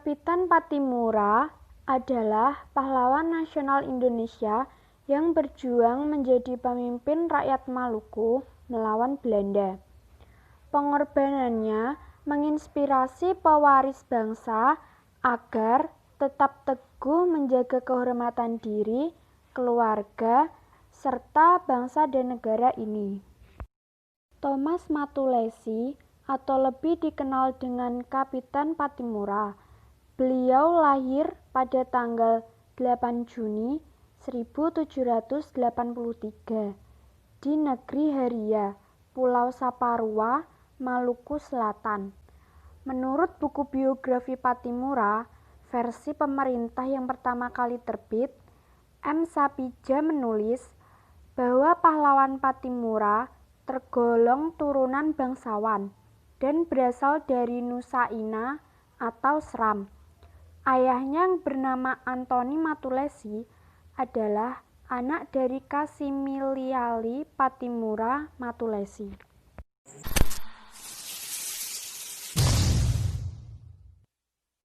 Kapitan Pattimura adalah pahlawan nasional Indonesia yang berjuang menjadi pemimpin rakyat Maluku melawan Belanda. Pengorbanannya menginspirasi pewaris bangsa agar tetap teguh menjaga kehormatan diri, keluarga, serta bangsa dan negara ini. Thomas Matulessy atau lebih dikenal dengan Kapitan Pattimura. Beliau lahir pada tanggal 8 Juni 1783 di negeri Haria, Pulau Saparua, Maluku Selatan. Menurut buku biografi Pattimura, versi pemerintah yang pertama kali terbit, M. Sapija menulis bahwa pahlawan Pattimura tergolong turunan bangsawan dan berasal dari Nusa Ina atau Seram. Ayahnya yang bernama Antoni Matulessy adalah anak dari Kasimiliali Pattimura Matulessy.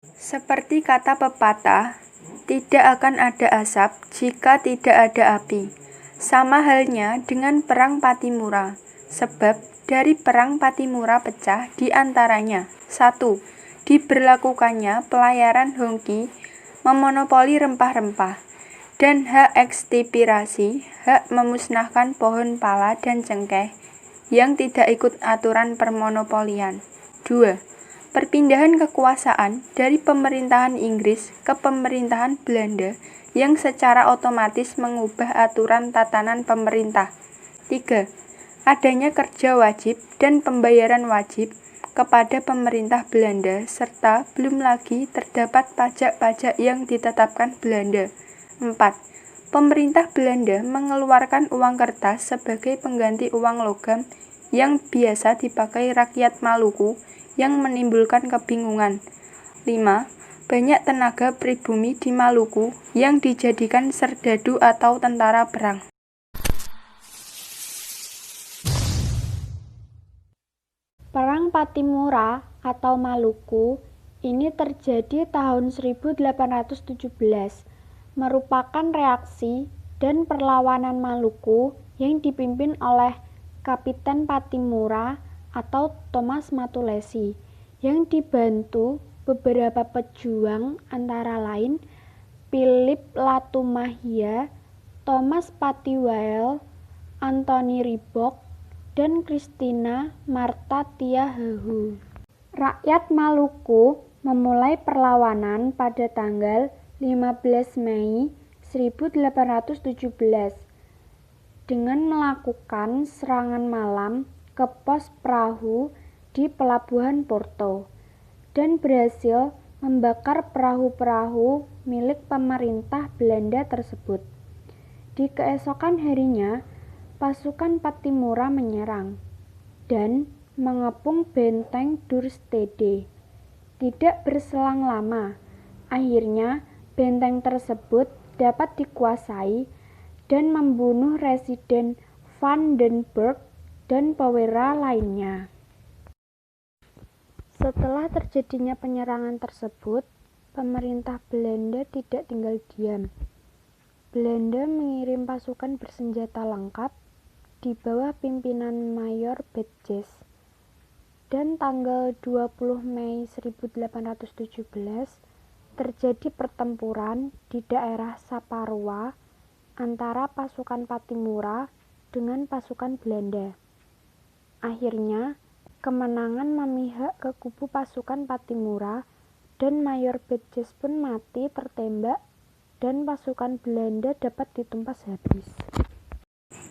Seperti kata pepatah, tidak akan ada asap jika tidak ada api. Sama halnya dengan perang Pattimura, sebab dari perang Pattimura pecah di antaranya 1. Diberlakukannya pelayaran Hongki memonopoli rempah-rempah, dan hak ekstipirasi, hak memusnahkan pohon pala dan cengkeh yang tidak ikut aturan permonopolian. 2. Perpindahan kekuasaan dari pemerintahan Inggris ke pemerintahan Belanda yang secara otomatis mengubah aturan tatanan pemerintah. 3. Adanya kerja wajib dan pembayaran wajib kepada pemerintah Belanda, serta belum lagi terdapat pajak-pajak yang ditetapkan Belanda. 4. Pemerintah Belanda mengeluarkan uang kertas sebagai pengganti uang logam yang biasa dipakai rakyat Maluku yang menimbulkan kebingungan. 5. Banyak tenaga pribumi di Maluku yang dijadikan serdadu atau tentara perang. Perang Pattimura atau Maluku ini terjadi tahun 1817, merupakan reaksi dan perlawanan Maluku yang dipimpin oleh Kapitan Pattimura atau Thomas Matulessy yang dibantu beberapa pejuang antara lain Philip Latumahia, Thomas Patiwael, Anthony Ribok, dan Christina Martha Tiahahu. Rakyat Maluku memulai perlawanan pada tanggal 15 Mei 1817 dengan melakukan serangan malam ke pos perahu di Pelabuhan Porto dan berhasil membakar perahu-perahu milik pemerintah Belanda tersebut. Di keesokan harinya, pasukan Pattimura menyerang dan mengepung benteng Dürstede. Tidak berselang lama, akhirnya benteng tersebut dapat dikuasai dan membunuh Residen Van den Berg dan perwira lainnya. Setelah terjadinya penyerangan tersebut, pemerintah Belanda tidak tinggal diam. Belanda mengirim pasukan bersenjata lengkap di bawah pimpinan Mayor Betjes, dan tanggal 20 Mei 1817 terjadi pertempuran di daerah Saparua antara pasukan Pattimura dengan pasukan Belanda. Akhirnya, kemenangan memihak ke kubu pasukan Pattimura dan Mayor Betjes pun mati tertembak dan pasukan Belanda dapat ditumpas habis.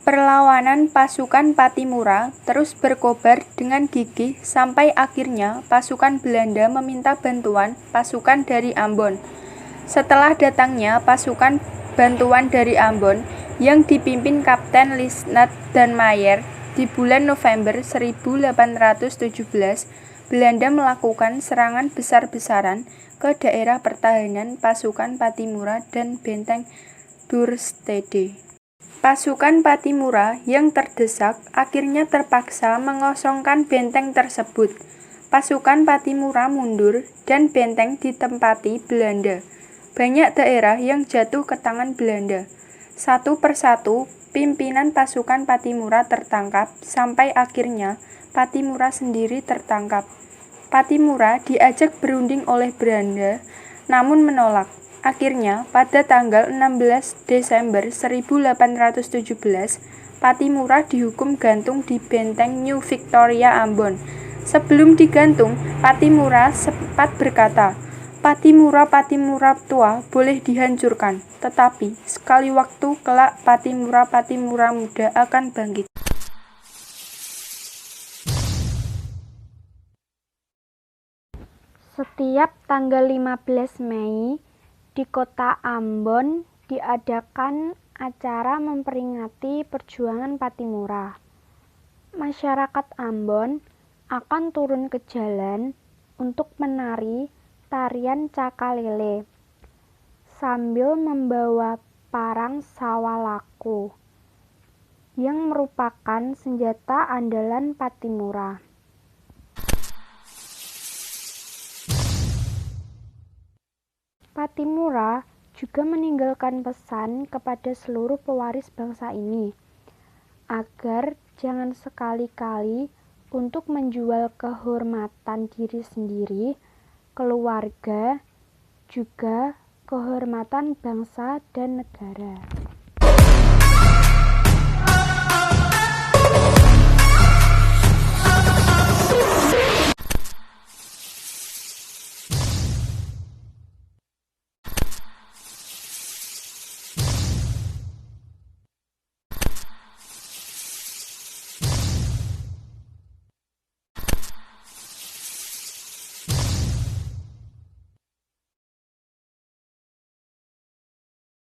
Perlawanan pasukan Pattimura terus berkobar dengan gigih sampai akhirnya pasukan Belanda meminta bantuan pasukan dari Ambon. Setelah datangnya pasukan bantuan dari Ambon yang dipimpin Kapten Lisnat dan Mayer di bulan November 1817, Belanda melakukan serangan besar-besaran ke daerah pertahanan pasukan Pattimura dan benteng Dürstede. Pasukan Pattimura yang terdesak akhirnya terpaksa mengosongkan benteng tersebut. pasukan Pattimura mundur dan benteng ditempati Belanda. Banyak daerah yang jatuh ke tangan Belanda. Satu persatu, pimpinan pasukan Pattimura tertangkap, sampai akhirnya Pattimura sendiri tertangkap. Pattimura diajak berunding oleh Belanda, namun menolak. Akhirnya, pada tanggal 16 Desember 1817, Pattimura dihukum gantung di benteng New Victoria, Ambon. Sebelum digantung, Pattimura sempat berkata, "Pattimura tua boleh dihancurkan, tetapi sekali waktu kelak Pattimura muda akan bangkit." Setiap tanggal 15 Mei di kota Ambon diadakan acara memperingati perjuangan Pattimura. Masyarakat Ambon akan turun ke jalan untuk menari tarian Cakalele sambil membawa parang sawalaku yang merupakan senjata andalan Pattimura. Pattimura juga meninggalkan pesan kepada seluruh pewaris bangsa ini agar jangan sekali-kali untuk menjual kehormatan diri sendiri, keluarga, juga kehormatan bangsa dan negara.